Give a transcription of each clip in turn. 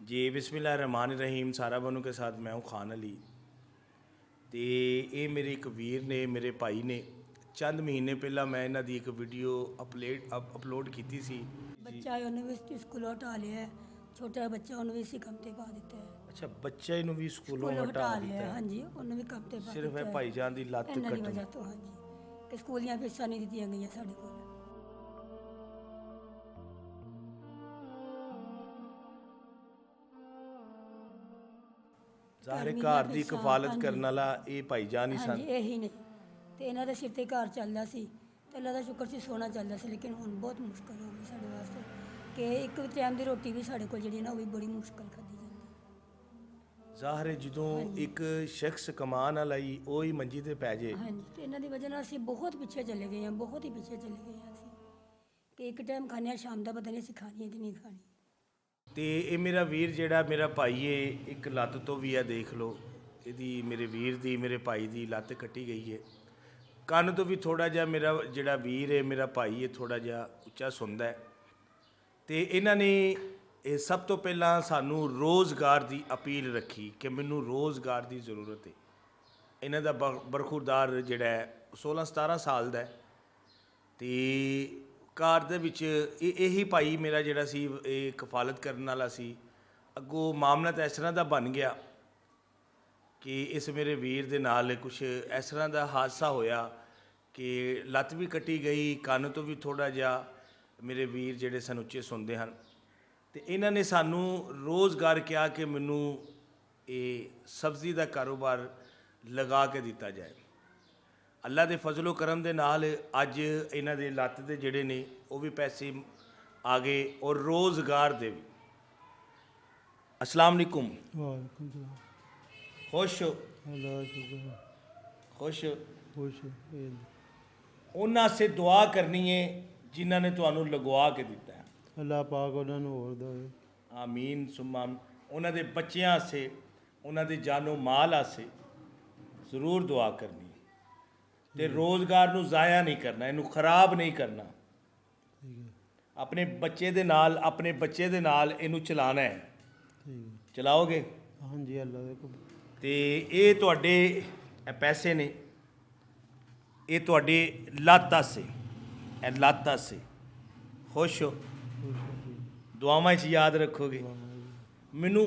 जी बिस्मिल्लाहिर्रहमानिर्रहीम। सारा बनू के साथ मैं हूँ खान अली। तो ये मेरे एक वीर ने, मेरे भाई ने चंद महीने पहला मैं इन्हां दी एक वीडियो अपलोड की सी। बच्चा है उन्हें भी स्कूलों हटा लिया है। छोटा बच्चा उन्हें भी इसी काम ते पा देता है। अच्छा, बच्चे इनू भी स्कूलों हटा हटा लिया दिता है। है? हाँ जी, उन्हें भी काम ते पा सिर्फ है दिता भाईजान की लत्त इन्हां दी कट्टन। वजह तो। हाँ जी, कि स्कूल दियां फीसां नहीं दित्तियां गईयां साडे कोल। ज़ाहिर महीने घर की फीसां, कफालत हाँ जी, करने वाला ये भाईजान ही हाँ सन। जी, यही ने ते इन्हां दे सिर ते घर चलदा सी ते अल्लाह दा शुक्र सी सोना चलदा सी। लेकिन हुण बहुत मुश्किल हो गई साडे वास्ते कि एक टाइम दी रोटी भी साडे कोल जेह्ड़ी ना ओह भी बड़ी मुश्किल खाधी जांदी। ज़ाहिर है जदों हाँ जी, एक शख्स कमान वाला ही वो ही मंजी ते पै जे। हाँ जी, तो इन्हां दी वजह नाल असीं बहुत पिछे चले गए हैं, बहुत ही पिछे चले गए हैं असीं कि एक टाइम खाने शाम का पता नहीं असीं खानी है कि नहीं खानी। तो ये मेरा वीर जेड़ा मेरा भाई है, एक लत्त तो भी है, देख लो यदी मेरे वीर दी, मेरे भाई दी लत्त कट्टी गई है। कन्न तो भी थोड़ा जा मेरा जेड़ा वीर है, मेरा भाई है, थोड़ा जा उच्चा सुनता है। तो इन्होंने सब तो पहला सानू रोज़गार की अपील रखी कि मैनू रोज़गार की ज़रूरत है। इन्हों का बरखुरदार जोड़ा है 16-17 साल का है। तो घर दे विच यही भाई मेरा जोड़ा सी कफालत करने वाला सी। अगों मामला तो इस तरह का बन गया कि इस मेरे वीर दे नाल कुछ इस तरह का हादसा होया कि लत्त भी कट्टी गई, कन्न तो भी थोड़ा जा मेरे वीर जेडे सन उच्चे सुनते हैं। तो इन्हों ने सानू रोज़गार कहा कि मैनू ये सब्ज़ी का कारोबार लगा के दिता जाए। अल्लाह के फजलो करम दे नाल अज इन्हां दे लत्त दे जेड़े ने वो भी पैसे आ गए और रोज़गार दे भी। अस्सलाम वालेकुम। वालेकुम सलाम। खुश हो? अल्लाह का शुक्र है। खुश हो? खुश है। उन्हां से दुआ करनी है जिन्हां ने तुहानू लगवा के दिता है। अल्लाह पाक उन्होंने होर दे। आमीन सुम्मा आमीन। उन्हां दे बच्चियां आसे, उन्हां दे जानो माल आसे ज़रूर दुआ करनी है। ते रोज़गार नू ज़ाया नहीं करना, इनू खराब नहीं करना। ठीक है, अपने बच्चे दे नाल, अपने बच्चे दे नाल इनू चलाना है। ठीक है। चलाओगे? हाँ जी, अल्लाह दे को। ते ये तुहाडे पैसे ने, ये तुहाडी लत्त आसे, ए लत्त आसे। खुश हो? खुश है जी। दुआवां च याद रखोगे? दुआ मांगी। मैनू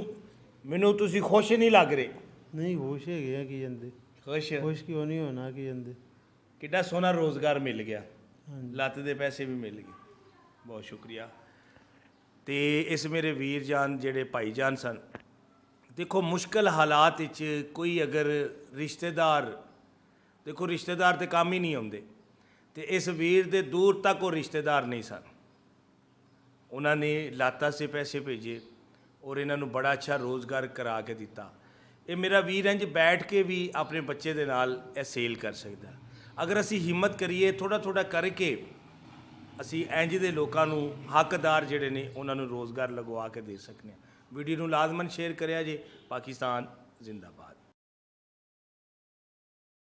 मैनू तुसी खुश नहीं लग रहे। नहीं खुश है गया कि जंदे। खुश खुश क्यों नहीं होना कि जंदे। किड्डा सोहना रोज़गार मिल गया, हाँ जी। लत्त दे पैसे भी मिल गए। बहुत शुक्रिया। तो इस मेरे वीर जान जेड़े भाई जान सन, देखो मुश्किल हालात विच कोई अगर रिश्तेदार, देखो रिश्तेदार तो काम ही नहीं आते। तो इस वीर दे दूर तक वो रिश्तेदार नहीं सन। उन्होंने लाता से पैसे भेजे और इन्हों बड़ा अच्छा रोज़गार करा के दिता। ये मेरा वीर इंज बैठ के भी अपने बच्चे दे नाल ये सेल कर सकता। अगर असी हिम्मत करिए थोड़ा थोड़ा करके असी इंज दे लोकां नू हकदार जिहड़े ने उन्हां नू रोज़गार लगवा के दे सकने। वीडियो नू लाजमन शेयर करिया जे। पाकिस्तान जिंदाबाद।